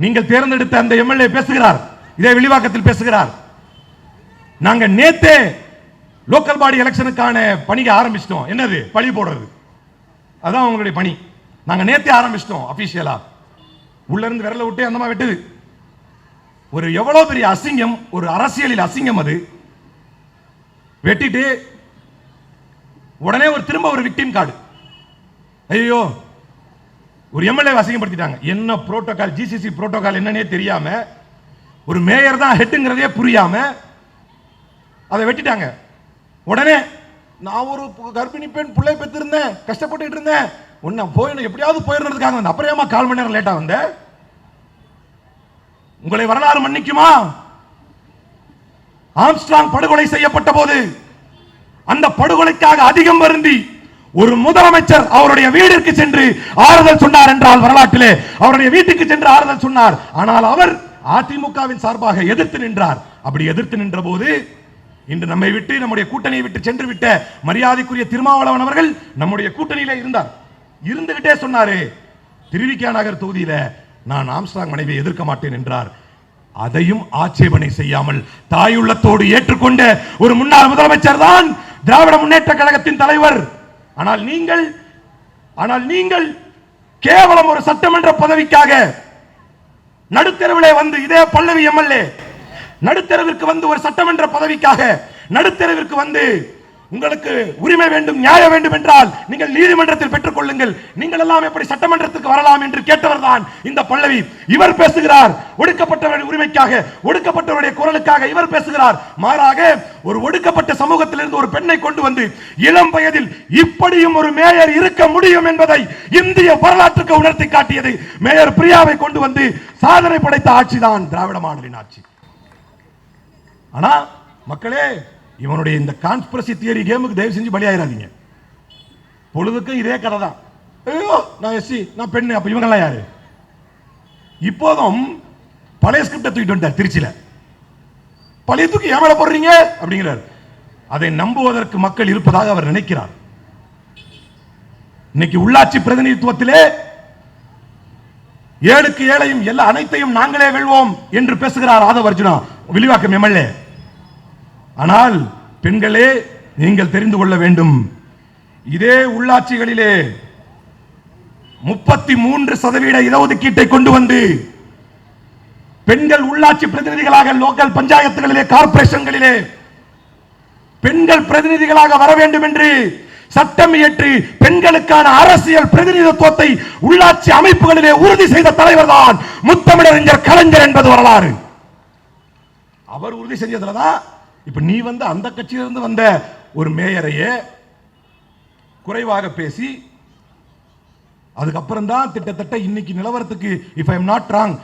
நீங்கள் தேர்ந்தெடுத்த அந்த எம்எல்ஏ பேசுகிறார், இதே வில்லிவாக்கத்தில் பேசுகிறார். நாங்க நேத்தே லோக்கல் பாடி எலெக்ஷனுக்கான பணியை ஆரம்பிச்சிட்டோம். என்னது? பழி போடுறது. அதான் உங்களுடைய பணி. நாங்க நேத்தே ஆரம்பிச்சிட்டோம் அபிஷியலா. உள்ள இருந்து விரல விட்டு அந்த மாதிரி வெட்டுது. ஒரு எவ்வளவு பெரிய அசிங்கம், ஒரு அரசியலில் அசிங்கம். அது வெட்டிட்டு உடனே ஒரு திரும்ப ஒரு விக்டிம் கார்டு. ஐயோ, ஒரு எம்எல்ஏ அசிங்கப்படுத்திட்டாங்க. என்ன புரோட்டோகால், ஜிசிசி புரோட்டோகால் என்னன்னே தெரியாம, ஒரு மேயர் தான் ஹெட்ங்கிறதே புரியாம அதை வெட்டிட்டாங்க. உடனே நான் ஒரு கர்ப்பிணி பெண் பிள்ளை பெற்றிருந்தேன், கஷ்டப்பட்டு இருந்தேன், உன்ன போய் எப்படியாவது போயிருந்ததுக்காக வந்து அப்புறமா 1/4 மணி நேரம் லேட்டா வந்த. உங்களை வரலாறு மன்னிக்குமா? ஆம்ஸ்ட்ராங் படுகொலை செய்யப்பட்ட போது அந்த படுகொலைக்காக அதிகம் வருந்தி ஒரு முதலமைச்சர் அவருடைய வீட்டிற்கு சென்று ஆறுதல் சொன்னார் என்றால் வரலாற்றிலே அவருடைய வீட்டுக்கு சென்று ஆறுதல் சொன்னார். ஆனால் அவர் அதிமுகவின் சார்பாக எதிர்த்து நின்றார். அப்படி எதிர்த்து நின்ற போது இன்று நம்மை விட்டு, நம்முடைய கூட்டணியை விட்டு சென்று விட்ட மரியாதைக்குரிய திருமாவளவன் அவர்கள் நம்முடைய கூட்டணியில இருந்தார். இருந்துகிட்டே சொன்னாரு, திருவிக நகர் தொகுதியில நான் ஆம்ஸ்ட்ராங் மனைவியை எதிர்க்க மாட்டேன் என்றார். அதையும் ஆட்சேபனை செய்யாமல் தாயுள்ளத்தோடு ஏற்றுக்கொண்ட ஒரு முன்னாள் முதலமைச்சர் தான் திராவிட முன்னேற்ற கழகத்தின் தலைவர். ஆனால் நீங்கள் கேவலம் ஒரு சட்டமன்ற பதவிக்காக நடுத்தெருவிலே வந்து, இதே பல்லவி எம்எல்ஏ நடுத்தெருவிற்கு வந்து ஒரு சட்டமன்ற பதவிக்காக நடுத்தெருவிற்கு வந்து உங்களுக்கு உரிமை வேண்டும், நியாயம் வேண்டும் என்றால் நீங்கள் நீதிமன்றத்தில் பெற்றுக் கொள்ளுங்கள், நீங்கள் எல்லாம் எப்படி சட்டமன்றத்துக்கு வரலாம் என்று கேட்டவர் தான் இந்த பல்லவி. இவர் பேசுகிறார் ஒடுக்கப்பட்டவருடைய உரிமைக்காக, ஒடுக்கப்பட்டவருடைய குரலுக்காக இவர் பேசுகிறார். மாறாக ஒரு ஒடுக்கப்பட்ட சமூகத்திலிருந்து ஒரு பெண்ணை கொண்டு வந்து இளம் வயதில் இப்படியும் ஒரு மேயர் இருக்க முடியும் என்பதை இந்திய வரலாற்றுக்கு உணர்த்தி காட்டியது மேயர் பிரியாவை கொண்டு வந்து சாதனை படைத்த ஆட்சி தான் திராவிட மாடலின் ஆட்சி. ஆனா மக்களே, இவனுடைய இந்த கான்ஸ்பிரசி தியரி கேமுக்கு தயவு செஞ்சு பலியாயிராதீங்க. பொழுதுக்கும் இதே கதை தான். ஐயோ, நான் எஸ்சி, நான் பெண்ணு, அப்ப இவங்கெல்லாம் யாரு? இப்போதும் பழைய ஸ்கிரிப்டை தூக்கிட்டு வந்துட்டார். திருச்சியில பழைய தூக்கி ஏமாற போடுறீங்க அப்படிங்கிறார். அதை நம்புவதற்கு மக்கள் இருப்பதாக அவர் நினைக்கிறார். இன்னைக்கு உள்ளாட்சி பிரதிநிதித்துவத்திலே ஏழுக்கு ஏழையும் எல்லா அனைத்தையும் நாங்களே வெல்வோம் என்று பேசுகிறார் ஆதவ அர்ஜுனா, வில்லிவாக்கம் எம்எல்ஏ. ஆனால் பெண்களே, நீங்கள் தெரிந்து கொள்ள வேண்டும், இதே உள்ளாட்சிகளிலே 33% இடஒதுக்கீட்டை கொண்டு வந்து பெண்கள் உள்ளாட்சி பிரதிநிதிகளாக லோக்கல் பஞ்சாயத்துகளிலே, கார்ப்பரேஷன்களிலே பெண்கள் பிரதிநிதிகளாக வர வேண்டும் என்று சட்டம் இயற்றி பெண்களுக்கான அரசியல் பிரதிநிதித்துவத்தை உள்ளாட்சி அமைப்புகளிலே உறுதி செய்த தலைவர் தான் முத்தமிழறிஞர் கலைஞர் என்பது வரலாறு. அவர் உறுதி செஞ்சதுலதான் இப்ப நீ வந்து அந்த கட்சியிலிருந்து வந்த ஒரு மேயரையே குறைவாக பேசி, அதுக்கப்புறம் தான் கிட்டத்தட்ட இன்னைக்கு நிலவரத்துக்கு if I am not wrong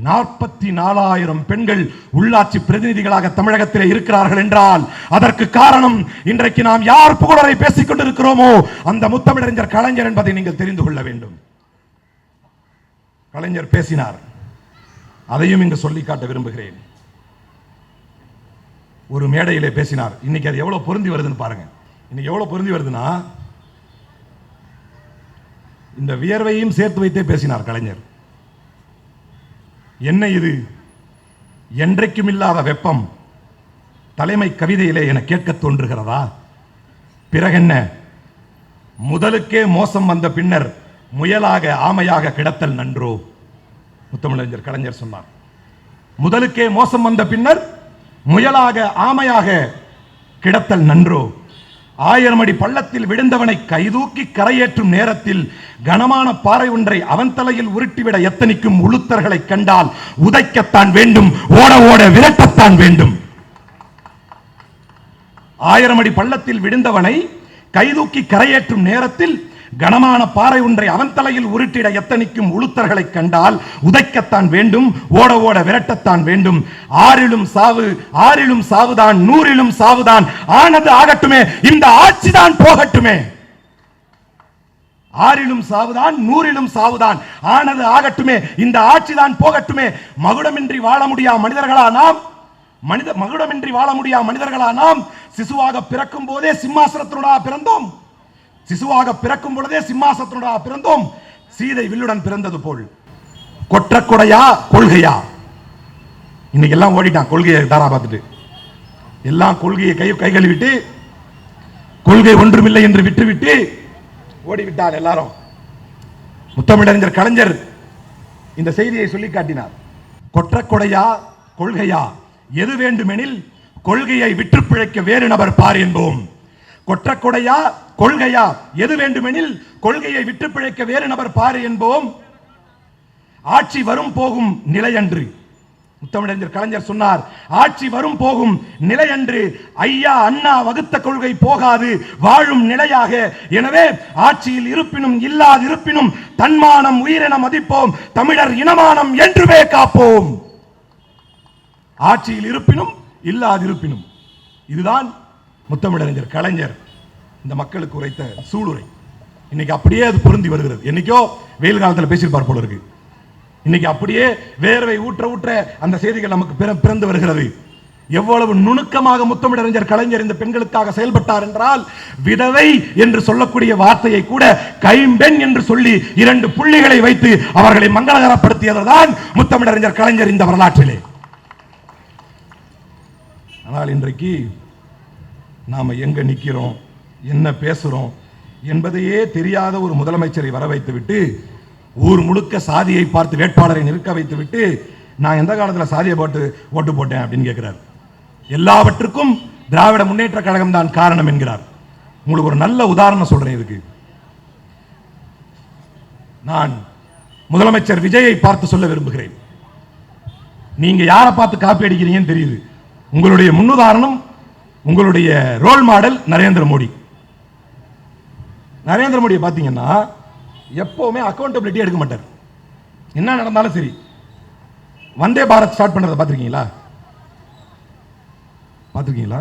44,000 பெண்கள் உள்ளாட்சி பிரதிநிதிகளாக தமிழகத்தில் இருக்கிறார்கள் என்றால் அதற்கு காரணம் இன்றைக்கு நாம் யார் புகழரை பேசிக் கொண்டிருக்கிறோமோ அந்த முத்தமிழறிஞர் கலைஞர் என்பதை நீங்கள் தெரிந்து கொள்ள வேண்டும். கலைஞர் பேசினார், அதையும் இங்கு சொல்லி காட்ட விரும்புகிறேன். ஒரு மேடையிலே பேசினார். இன்னைக்கு அது எவ்வளவு பொருந்தி வருதுன்னு பாருங்க. இன்னைக்கு எவ்வளவு பொருந்தி வருதுன்னா, இந்த வியர்வையும் சேர்த்து வைத்தே பேசினார் கலைஞர். என்ன இது? என்றைக்கும் இல்லாத வெப்பம் தலைமை கவிதையிலே என கேட்க தோன்றுகிறதா? பிறகென்ன? முதலுக்கே மோசம் வந்த பின்னர் முயலாக ஆமையாக கிடத்தல் நன்றோ? முத்தமிழறிஞர் கலைஞர் சொன்னார். முதலுக்கே மோசம் வந்த பின்னர் முயலாக ஆமையாக கிடத்தல் நன்றோ? 1000 அடி பள்ளத்தில் விழுந்தவனை கைதூக்கி கரையேற்றும் நேரத்தில் கனமான பாறை ஒன்றை அவன் தலையில் உருட்டிவிட எத்தனிக்கும் உளுத்தர்களை கண்டால் உதைக்கத்தான் வேண்டும், ஓட ஓட விரட்டத்தான் வேண்டும். 1000 அடி பள்ளத்தில் விழுந்தவனை கைதூக்கி கரையேற்றும் நேரத்தில் கனமான பாறை ஒன்றை அவன் தலையில் உருட்டிட எத்தனிக்கும் உளுத்தர்களை கண்டால் உதைக்கத்தான் வேண்டும், ஓட ஓட விரட்டத்தான் வேண்டும். ஆறிலும் சாவு, ஆறிலும் சாவுதான், 100லும் சாவுதான், ஆனது ஆகட்டுமே, இந்த ஆட்சிதான் போகட்டுமே. ஆறிலும் சாவுதான், 100லும் சாவுதான், ஆனது ஆகட்டுமே, இந்த ஆட்சிதான் போகட்டுமே. மகுடமின்றி வாழ முடியா மனிதர்களா நாம்? மகுடமின்றி வாழ முடியா மனிதர்களா நாம்? சிசுவாக பிறக்கும் போதே சிம்மாசனத்தினோட பிறந்தோம். சிசுவாக பிறக்கும் பொழுதே சிம்மாசனத்தினோட பிறந்தோம். சீதை வில்லுடன் பிறந்தது போல் கொற்றக்குடையா கொள்கையா? இன்னைக்கு எல்லாம் ஓடிட்டான் கொள்கையை தாரா பார்த்துட்டு, எல்லாம் கொள்கையை கை கழுவிட்டு கொள்கை ஒன்றுமில்லை என்று விட்டுவிட்டு ஓடிவிட்டார் எல்லாரும். முத்தமிழறிஞர் கலைஞர் இந்த செய்தியை சொல்லி காட்டினார். கொற்றக்கொடையா கொள்கையா, எது வேண்டுமெனில் கொள்கையை விற்று பிழைக்க வேறு நபர் பார் என்போம். கொற்றக்கொடையா கொள்கையா, எது வேண்டுமெனில் கொள்கையை விற்று பிழைக்க வேறு நபர் பார் என்போம். ஆட்சி வரும் போகும் நிலையன்று, முத்தமிழறிஞர் கலைஞர் சொன்னார், ஆட்சி வரும் போகும் நிலையன்று ஐயா அண்ணா வகுத்த கொள்கை போகாது வாழும் நிலையாக. எனவே ஆட்சியில் இருப்பினும் இல்லாதிருப்பினும் தன்மானம் உயிரென மதிப்போம், தமிழர் இனமானம் என்றுமே காப்போம். ஆட்சியில் இருப்பினும் இல்லாதிருப்பினும், இதுதான் முத்தமிழறிஞர் கலைஞர் இந்த மக்களுக்கு உரைத்த சூளுரை. இன்னைக்கு அப்படியே அது பொருந்தி வருகிறது. என்னைக்கோ வெயில் காலத்தில் பேசியிருப்பார் போல இருக்கு, இன்னைக்கு அப்படியே வேர்வை ஊற்ற ஊற்ற அந்த செய்திகள் நமக்கு பிறந்து வருகிறது. எவ்வளவு நுணுக்கமாக முத்தமிழறிஞர் கலைஞர் இந்த பெண்களுக்காக செயல்பட்டார் என்றால், விதவை என்று சொல்லக்கூடிய வார்த்தையை கூட கைம்பெண் என்று சொல்லி 2 புள்ளிகளை வைத்து அவர்களை மங்களகரப்படுத்தியதுதான் முத்தமிழறிஞர் கலைஞர் இந்த வரலாற்றிலே. ஆனால் இன்றைக்கு நாம எங்க நிக்கிறோம், என்ன பேசுறோம் என்பதையே தெரியாத ஒரு முதலமைச்சரை வர வைத்துவிட்டு, ஊர் முழுக்க சாதியை பார்த்து வேட்பாளரை நிற்க வைத்து விட்டு, நான் எந்த காலத்தில் சாதியை போட்டு ஓட்டு போட்டேன் அப்படின்னு கேட்கிறார். எல்லாவற்றுக்கும் திராவிட முன்னேற்ற கழகம் தான் காரணம் என்கிறார். உங்களுக்கு ஒரு நல்ல உதாரணம் சொல்றேன் இதுக்கு. நான் முதலமைச்சர் விஜயை பார்த்து சொல்ல விரும்புகிறேன். நீங்க யாரை பார்த்து காப்பி அடிக்கிறீங்கன்னு தெரியுது. உங்களுடைய முன்னுதாரணம், உங்களுடைய ரோல் மாடல் நரேந்திர மோடி. நரேந்திர மோடியை பார்த்தீங்கன்னா எப்பவுமே அக்கௌண்டபிலிட்டி எடுக்க மாட்டார். என்ன நடந்தாலும் சரி, வந்தே பாரத் ஸ்டார்ட் பண்றதை பார்த்துருக்கீங்களா? பார்த்துருக்கீங்களா?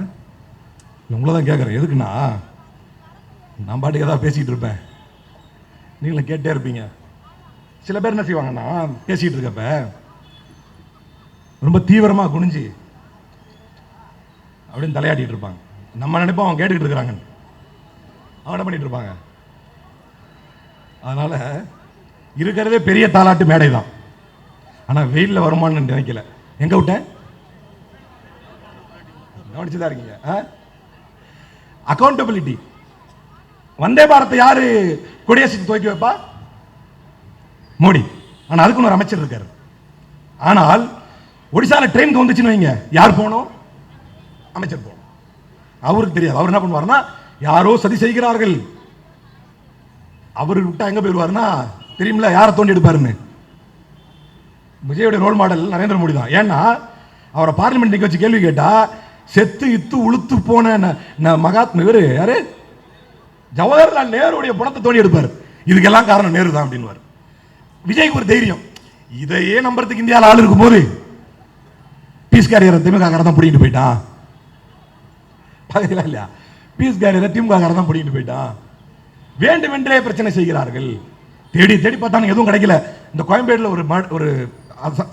உங்களை தான் கேட்குறேன். எதுக்குன்னா, நான் பாட்டுக்கு ஏதாவது பேசிட்டு இருப்பேன், நீங்களும் கேட்டே இருப்பீங்க. சில பேர் என்ன செய்வாங்கன்னா, பேசிட்டு இருக்கப்ப ரொம்ப தீவிரமா குனிஞ்சு அப்படின்னு தலையாட்டிட்டு இருப்பாங்க. நம்ம நினைப்போம் அவங்க கேட்டுக்கிட்டு இருக்கிறாங்க, அவங்க என்ன பண்ணிட்டு இருப்பாங்க. அதனால இருக்கிறதே பெரிய தாலாட்டு மேடை தான். ஆனா வெயில்ல வருமானு நினைக்கல. எங்க விட்டேன்? கவனிச்சுதான் இருக்கீங்க. அக்கௌண்டபிலிட்டி. வந்தே பாரத்தை யாரு கொடியேசி துவக்கி வைப்பா? மோடி. ஆனா அதுக்கு ஒரு அமைச்சர் இருக்காரு. ஆனால் ஒடிசால ட்ரெயின் வந்துச்சுன்னு வைங்க, யார் போனோம்? அமைச்சர் போனோம். அவருக்கு தெரியாது. அவர் என்ன பண்ணுவாருன்னா, யாரோ சதி செய்கிறார்கள், அவரு விட்டா எங்க போயிருவாருன்னா தெரியுமில்ல, யாரை தோண்டி எடுப்பாருன்னு. விஜயோட ரோல் மாடல் நரேந்திர மோடி தான். ஏன்னா அவரை பார்லிமெண்ட் வச்சு கேள்வி கேட்டா, செத்து இத்து உளுத்து போன மகாத்மா இவரு யாரு, ஜவஹர்லால் நேருடைய பணத்தை தோண்டி எடுப்பார். இதுக்கெல்லாம் காரணம் நேரு தான் அப்படின்னு. விஜய்க்கு ஒரு தைரியம், இதையே நம்புறதுக்கு இந்தியாவில் ஆள் இருக்கும் போது பீஸ் கேரியரை திமுக தான் பிடிக்கிட்டு போயிட்டான். பாத்தீங்களா இல்லையா? பீஸ் கேரியரை திமுக தான் பிடிக்கிட்டு போயிட்டான். வேண்டுமென்றே பிரச்சனை செய்கிறார்கள். தேடி தேடி பார்த்தாங்க, எதுவும் கிடைக்கல. இந்த கோயம்பேடுல ஒரு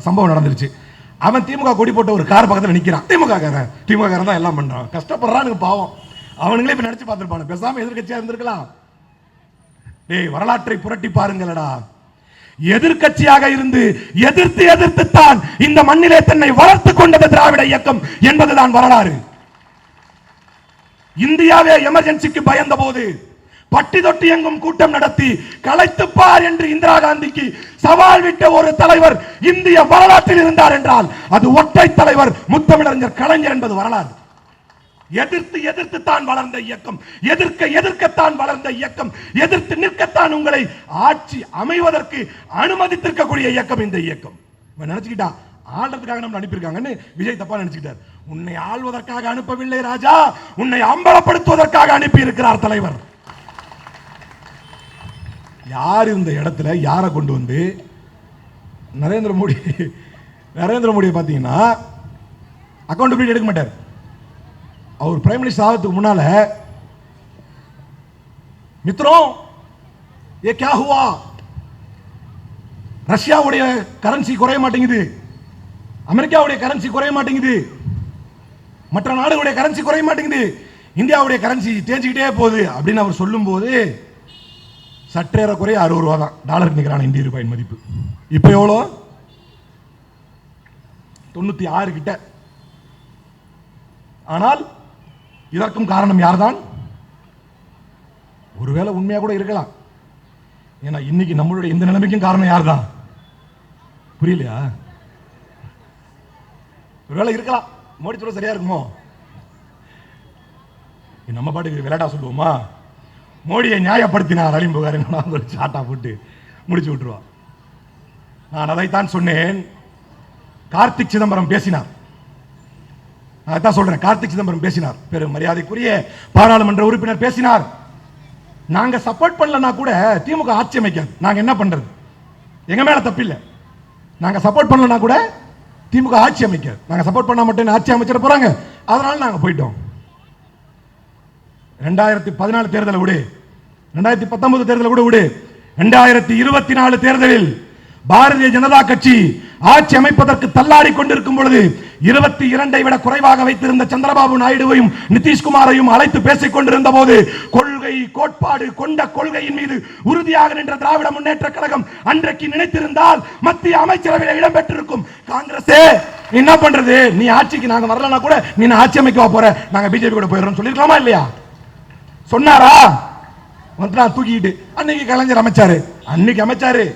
சம்பவம் நடந்துருச்சு. அவன் திமுக கொடி போட்ட ஒரு கார் பக்கத்தில் நிற்கிறான். திமுக காரன் தான் எல்லாம் பண்றான். கஷ்டப்படுறான்னு பாவம். அவனுங்களே இப்ப நினைச்சு பார்த்திருப்பானு, பேசாம எதிர்கட்சியா இருந்திருக்கலாம். டேய், வரலாற்றை புரட்டி பாருங்களடா. எதிர்கட்சியாக இருந்து எதிர்த்து எதிர்த்துத்தான் இந்த மண்ணிலே தன்னை வளர்த்து கொண்டது திராவிட இயக்கம் என்பதுதான் வரலாறு. இந்தியாவே எமர்ஜென்சிக்கு பயந்த போது பட்டி தொட்டி எங்கும் கூட்டம் நடத்தி கலைத்துப்பார் என்று இந்திரா காந்திக்கு சவால் விட்ட ஒரு தலைவர் இந்திய வரலாற்றில் இருந்தார் என்றால் அது ஒற்றை தலைவர் முத்தமிழறிஞர் கலைஞர் என்பது வரலாறு. எதிர்த்து எதிர்த்து தான் வளர்ந்த இயக்கம், எதிர்க்கத்தான் வளர்ந்த இயக்கம், எதிர்த்து நிற்கத்தான் உங்களை ஆட்சி அமைவதற்கு அனுமதித்திருக்கக்கூடிய இயக்கம் இந்த இயக்கம். நினைச்சுக்கிட்டா ஆள்றதுக்காக நம்ம அனுப்பியிருக்காங்கன்னு விஜய் தப்பா நினைச்சுக்கிட்டார். உன்னை ஆள்வதற்காக அனுப்பவில்லை ராஜா, உன்னை அம்பலப்படுத்துவதற்காக அனுப்பி இருக்கிறார் தலைவர். யார் இந்த இடத்துல யாரை கொண்டு வந்து நரேந்திர மோடியை பார்த்தீங்கன்னா அக்கௌண்டபிலிட்டி எடுக்க மாட்டார். அவர் பிரைம் மினிஸ்டர் ஆகிறதுக்கு முன்னால மித்ரோம் ये क्या हुआ, ரஷ்யாவுடைய கரன்சி குறைய மாட்டேங்குது, அமெரிக்காவுடைய கரன்சி குறைய மாட்டேங்குது, மற்ற நாடுகளுடைய கரன்சி குறைய மாட்டேங்குது, இந்தியாவுடைய கரன்சி தேஞ்சிக்கிட்டே போகுது அப்படின்னு அவர் சொல்லும் போது சற்றேற குறைய 60 ரூபா தான் டாலர் நிற்கிறான இந்திய ரூபாயின் மதிப்பு. இப்போ எவ்வளோ? 96 கிட்ட. ஆனால் இதற்கும் காரணம் யார்தான்? ஒருவேளை உண்மையா கூட இருக்கலாம். ஏன்னா இன்னைக்கு நம்மளுடைய இந்த நிலைமைக்கும் காரணம் யார்தான்? புரியலையா? ஒருவேளை இருக்கலாம். மோடி சொல்ல சரியா இருக்குமோ? நம்ம பாட்டுக்கு விளையாட்டா சொல்லுவோமா, மோடியை நியாயப்படுத்தினார் அலிம் புகார் சாட்டா போட்டு முடிச்சு விட்டுருவா. நான் அதைத்தான் சொன்னேன். கார்த்திக் சிதம்பரம் பேசினார். அதான் சொல்றேன், கார்த்திக் சிதம்பரம் பேசினார், பெரும் மரியாதைக்குரிய பாராளுமன்ற உறுப்பினர் பேசினார். நாங்க சப்போர்ட் பண்ணலனா கூட திமுக ஆட்சி அமைக்காது. நாங்க என்ன பண்றது? எங்க மேல தப்பில்லை. நாங்க சப்போர்ட் பண்ணலனா கூட திமுக ஆட்சி அமைக்காது. நாங்க சப்போர்ட் பண்ணா மட்டும் ஆட்சி அமைச்சிட போறாங்க. அதனால நாங்க போயிட்டோம். 2014 தேர்தலை விடு, 2019 தேர்தலை கூட விடு, 2024 தேர்தலில் பாரதிய ஜனதா கட்சி ஆட்சி அமைப்பதற்கு தள்ளாடி கொண்டிருக்கும் பொழுது 22 விட குறைவாக வைத்திருந்த சந்திரபாபு நாயுடுவையும் நிதிஷ்குமாரையும் அழைத்து பேசிக் கொண்டிருந்த போது கொள்கை கோட்பாடு கொண்ட கொள்கையின் மீது உறுதியாக நின்ற திராவிட முன்னேற்ற கழகம் அன்றைக்கு நினைத்திருந்தால் மத்திய அமைச்சரவையில் இடம்பெற்றிருக்கும். காங்கிரஸே என்ன பண்றது, நீ ஆட்சிக்கு நாங்க வரலனா கூட நீ ஆட்சி அமைக்க போற, நாங்க பிஜேபி கூட போயிடுறோம் சொல்லிருக்கலாமா இல்லையா? சொன்னாரா? வந்து தூக்கிட்டு அன்னைக்கு கலைஞர் அமைச்சாரு. அன்னைக்கு அமைச்சாரு.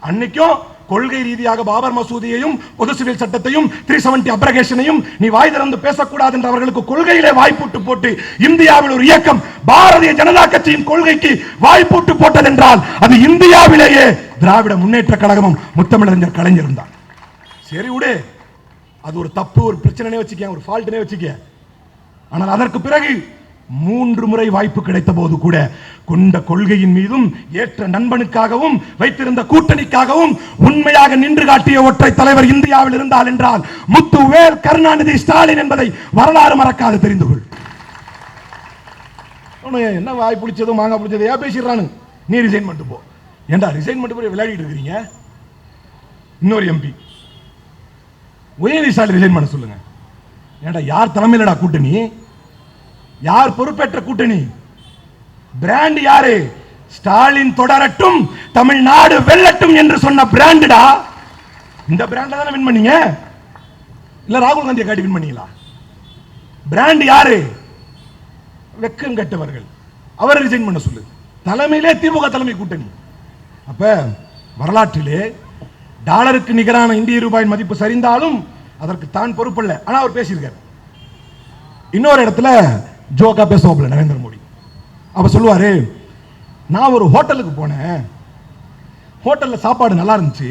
அன்னைக்கும் கொள்கை ரீதியாக பாபர் மசூதியையும் பொது சிவில் சட்டத்தையும் 370 அப்ரகேஷனையும் நீ வாய் திறந்து பேசக்கூடாது என்று அவர்களுக்கு கொள்கையிலே வாய்ப்பூட்டு போட்டு இந்தியாவில் ஒரு இயக்கம் பாரதிய ஜனதா கட்சியின் கொள்கைக்கு வாய்ப்பூட்டு போட்டது என்றால் அது இந்தியாவிலேயே திராவிட முன்னேற்ற கழகமும் முத்தமிழறிஞர் கலைஞர் தான். சரி விடு, அது ஒரு தப்பு, ஒரு பிரச்சனையே வச்சுக்க, ஒரு ஃபால்ட்னே வச்சுக்க. ஆனால் அதற்கு பிறகு 3 முறை வாய்ப்பு கிடைத்த போது கூட கொண்ட கொள்கையின் மீதும் ஏற்ற நண்பனுக்காகவும் வைத்திருந்த கூட்டணிக்காகவும் உண்மையாக நின்று காட்டிய ஒற்றை தலைவர் இந்தியாவில் இருந்தால் என்றால் முத்துவேல் கருணாநிதி ஸ்டாலின் என்பதை வரலாறு மறக்காது தெரிந்து கொள். என்ன வாய் பிடிச்சது மாங்கா பிடிச்சது ஏன் பேசிடுறானு? நீ ரிசைன் பண்ணிட்டு போ. ஏண்டா ரிசைன் பண்ணிட்டு போய் விளையாடிட்டு இருக்கிறீங்க? இன்னொரு எம்பி உதயநிதி ஸ்டாலின் ரிசைன் பண்ண சொல்லுங்க. ஏண்டா யார் தலைமையிலடா கூட்டணி? யார் பொறுப்பேற்ற கூட்டணி? பிராண்ட் யாரு? ஸ்டாலின் தொடரட்டும், தமிழ்நாடு வெல்லட்டும் என்று சொன்ன பிராண்டடா. இந்த பிராண்ட்ல தானே வின் பண்ணீங்க, இல்ல ராகுல் காந்தியை காட்டி வின் பண்ணீங்களா? பிராண்ட் யாரு? வெக்கம் கட்டவர்கள். அவரை ரிசைன் பண்ண சொல்லு. தலைமையிலே திமுக தலைமை கூட்டணி. அப்ப வரலாற்றிலே டாலருக்கு நிகரான இந்திய ரூபாயின் மதிப்பு சரிந்தாலும் அதற்கு தான் பொறுப்பல்ல. ஆனா அவர் பேசியிருக்கார். இன்னொரு இடத்துல ஜோக்கா பேசுவாப்ல நரேந்திர மோடி. அப்ப சொல்லுவாரு, நான் ஒரு ஹோட்டலுக்கு போனேன், ஹோட்டல்ல சாப்பாடு நல்லா இருந்துச்சு,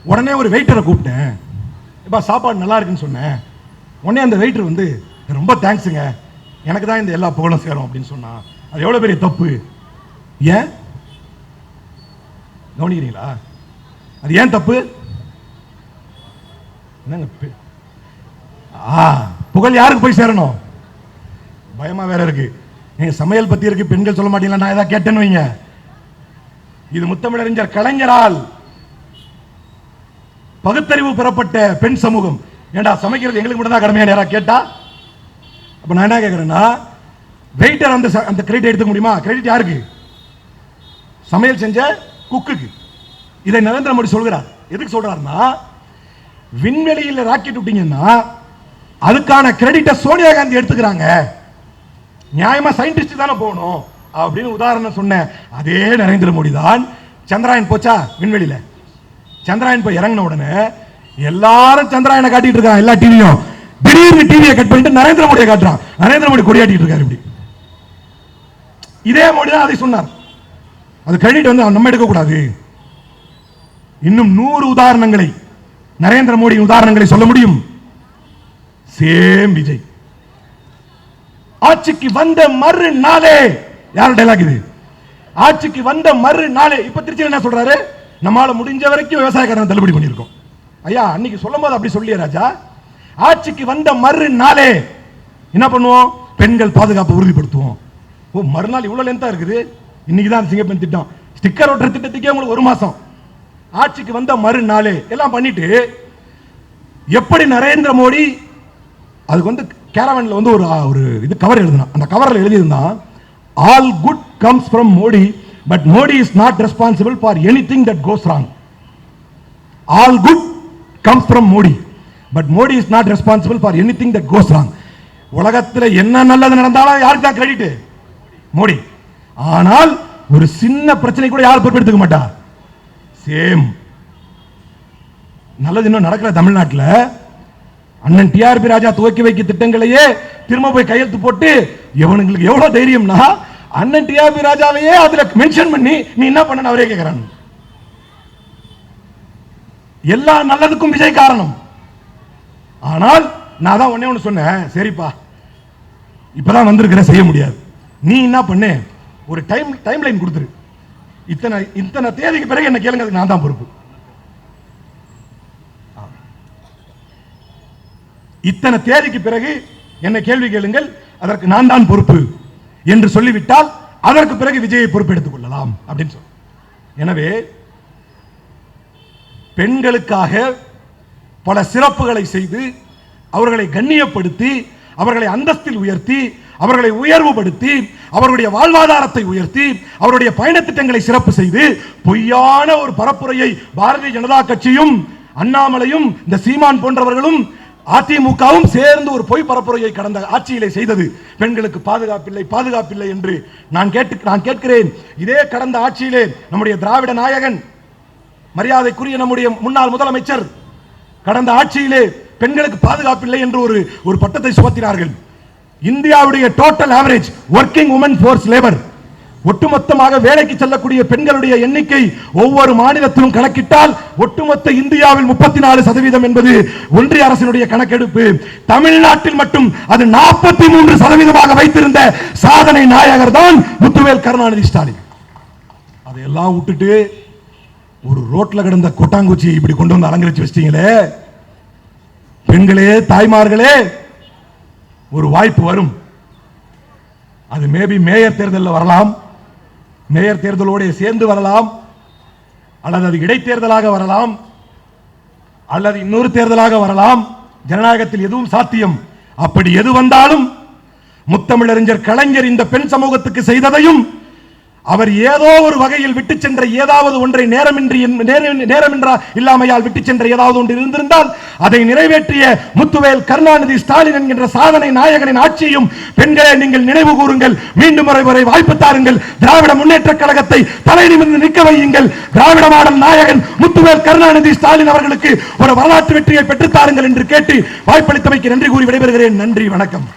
உடனே ஒரு வெயிட்டரை கூப்பிட்டேன், இப்ப சாப்பாடு நல்லா இருக்குன்னு சொன்னேன். உடனே அந்த வெயிட்டர் வந்து ரொம்ப தேங்க்ஸுங்க, எனக்கு தான் இந்த எல்லா புகழும் சேரும் அப்படின்னு சொன்னா. அது எவ்வளவு பெரிய தப்பு. ஏன் கவனிக்கிறீங்களா? அது ஏன் தப்பு? என்னங்க புகழ் யாருக்கு போய் சேரணும்? பயமா வேற இருக்கு. நீங்க சமையல் பத்தி இருக்கு, பெண்கள் சொல்ல மாட்டீங்களா? நான் ஏதாவது கேட்டேன்னு வைங்க, இது முத்தமிழறிஞர் கலைஞரால் பகுத்தறிவு பெறப்பட்ட பெண் சமூகம். ஏண்டா சமைக்கிறது எங்களுக்கு மட்டும் தான் கடமையா யாரா கேட்டா? அப்ப நான் என்ன கேட்கிறேன்னா, வெயிட்டர் அந்த கிரெடிட் எடுத்துக்க முடியுமா? கிரெடிட் யாருக்கு? சமையல் செஞ்ச குக்குக்கு. இதை நரேந்திர மோடி சொல்கிறார். எதுக்கு சொல்றாருன்னா, விண்வெளியில் ராக்கெட் விட்டீங்கன்னா அதுக்கான கிரெடிட்டை சோனியா காந்தி எடுத்துக்கிறாங்க, நியாயமா சயின்டிஸ்ட் தானே போகணும் அப்படின்னு உதாரணம் சொன்ன அதே நரேந்திர மோடி தான் சந்திராயன் போச்சா விண்வெளியில. சந்திராயன் போய் இறங்கின உடனே எல்லாரும் சந்திராயனை காட்டிட்டு இருக்காங்க, எல்லா டிவியும். திடீர்னு டிவியை கட் பண்ணிட்டு நரேந்திர மோடியை காட்டுறான். நரேந்திர மோடி கொடியாட்டிட்டு இருக்காரு. இப்படி இதே மோடி தான் அதை சொன்னார். அது கிரெடிட் வந்து நம்ம எடுக்க கூடாது. இன்னும் 100 உதாரணங்களை, நரேந்திர மோடி உதாரணங்களை சொல்ல முடியும். சேம் விஜய் ஆட்சிக்கு வந்த மறுநாளே, யார் டைலாக் இது? ஆட்சிக்கு வந்த மறுநாளே இப்ப திருச்சி என்ன சொல்றாரு? நம்மால முடிஞ்ச வரைக்கும் விவசாயக்காரன் தள்ளுபடி பண்ணிருக்கோம். ஐயா அன்னைக்கு சொல்லும் போது அப்படி சொல்லிய ராஜா. ஆட்சிக்கு வந்த மறுநாளே என்ன பண்ணுவோம்? பெண்கள் பாதுகாப்பை உறுதிப்படுத்துவோம். ஓ, மறுநாள் இவ்வளவு லென்த்தா இருக்குது. இன்னைக்கு தான் சிங்கப்பெண் திட்டம், ஸ்டிக்கர் ஒட்டுற திட்டத்துக்கே உங்களுக்கு 1 மாசம். ஆட்சிக்கு வந்த மறுநாளே எல்லாம் பண்ணிட்டு எப்படி நரேந்திர மோடி அதுக்கு வந்து கேரவன்ல வந்து ஒரு இது கவர் எழுதுனா, அந்த கவர்ல எழுதியிருந்தா, all good comes from Modi but Modi is not responsible for anything that goes wrong. All good comes from Modi. But Modi is not responsible for anything that goes wrong. உலகத்தில் என்ன நல்லது நடந்தாலும் யாருக்கு தான் கிரெடிட்? மோடி. ஆனால் ஒரு சின்ன பிரச்சனை கூட யார் பொறுப்பெடுத்துக்க மாட்டா. சேம் நல்லது இன்னும் நடக்கல தமிழ்நாட்டில். அண்ணன் டிஆர்பி ராஜா துவக்கி வைக்க திட்டங்களையே திரும்ப போய் கையெழுத்து போட்டு எவனுங்களுக்கு எவ்வளவு தைரியம்னா அண்ணன் டிஆர்பி ராஜாவையே அதுல மென்ஷன் பண்ணி நீ என்ன பண்ண அவரே கேட்கிறான். எல்லா நல்லதுக்கும் விஜய் காரணம். ஆனால் நான் தான் ஒண்ணே ஒன்று சொன்னேன், சரிப்பா இப்பதான் வந்திருக்கிற செய்ய முடியாது, நீ என்ன பண்ணு ஒரு டைம் லைன் கொடுத்துரு, இத்தனை தேதிக்கு பிறகு என்ன கேளுங்க, நான் தான் பொறுப்பு. இத்தனை தேதிக்கு பிறகு என்ன கேள்வி கேளுங்கள், அதற்கு நான் தான் பொறுப்பு என்று சொல்லிவிட்டால் அதற்கு பிறகு விஜயை பொறுப்பெடுத்துக் கொள்ளலாம் அப்படின்னு சொல்ல. எனவே பெண்களுக்காக பல சிறப்புகளை செய்து அவர்களை கண்ணியப்படுத்தி அவர்களை அந்தஸ்தில் உயர்த்தி அவர்களை உயர்வுபடுத்தி அவருடைய வாழ்வாதாரத்தை உயர்த்தி அவருடைய பயண திட்டங்களை சிறப்பு செய்து பொய்யான ஒரு பரப்புரையை பாரதிய ஜனதா கட்சியும் அண்ணாமலையும் இந்த சீமான் போன்றவர்களும் அதிமுகவும் சேர்ந்து ஒரு பொய் பரப்புரையை கடந்த ஆட்சியிலே செய்தது. பெண்களுக்கு பாதுகாப்பில்லை என்று நான் கேட்கிறேன். இதே கடந்த ஆட்சியிலே நம்முடைய திராவிட நாயகன் மரியாதைக்குரிய நம்முடைய முன்னாள் முதலமைச்சர் கடந்த ஆட்சியிலே பெண்களுக்கு பாதுகாப்பில்லை என்று ஒரு பட்டத்தை சுமத்தினார்கள். இந்தியாவுடைய total average working women force labour, ஒட்டுமொத்தமாக வேலைக்கு செல்லக்கூடிய பெண்களுடைய எண்ணிக்கை ஒவ்வொரு மாநிலத்திலும் கணக்கிட்டால் ஒட்டுமொத்த இந்தியாவில் 34% என்பது ஒன்றிய அரசினுடைய கணக்கெடுப்பு. தமிழ்நாட்டில் மட்டும் அது 43% வைத்திருந்த சாதனை நாயகர் தான் முத்துவேல் கருணாநிதி ஸ்டாலின். அதையெல்லாம் விட்டுட்டு ஒரு ரோட்ல கிடந்த கொட்டாங்குச்சியை இப்படி கொண்டு வந்து அலங்கரிச்சு வச்சிட்டீங்களே. பெண்களே, தாய்மார்களே, ஒரு வாய்ப்பு வரும். அது மேபி மேயர் தேர்தலில் வரலாம், மேயர் தேர்தலோடு சேர்ந்து வரலாம், அல்லது அது இடைத்தேர்தலாக வரலாம், அல்லது இன்னொரு தேர்தலாக வரலாம். ஜனநாயகத்தில் எதுவும் சாத்தியம். அப்படி எது வந்தாலும் முத்தமிழறிஞர் கலைஞர் இந்த பெண் சமூகத்துக்கு செய்ததையும் அவர் ஏதோ ஒரு வகையில் விட்டு சென்ற ஏதாவது ஒன்றை இல்லாமையால் விட்டு சென்ற ஏதாவது ஒன்று இருந்திருந்தால் அதை நிறைவேற்றிய முத்துவேல் கருணாநிதி ஸ்டாலின் என்கின்ற சாதனை நாயகனின் ஆட்சியும் பெண்களை நீங்கள் நினைவு கூறுங்கள். மீண்டும் வரை வாய்ப்பு தாருங்கள். திராவிட முன்னேற்ற கழகத்தை தலை நிமிர்ந்து நிற்க வையுங்கள். திராவிட மாடல் நாயகன் முத்துவேல் கருணாநிதி ஸ்டாலின் அவர்களுக்கு ஒரு வரலாற்று வெற்றியை பெற்றுத்தாருங்கள் என்று கேட்டு வாய்ப்பளித்தமைக்கு நன்றி கூறி விடைபெறுகிறேன். நன்றி, வணக்கம்.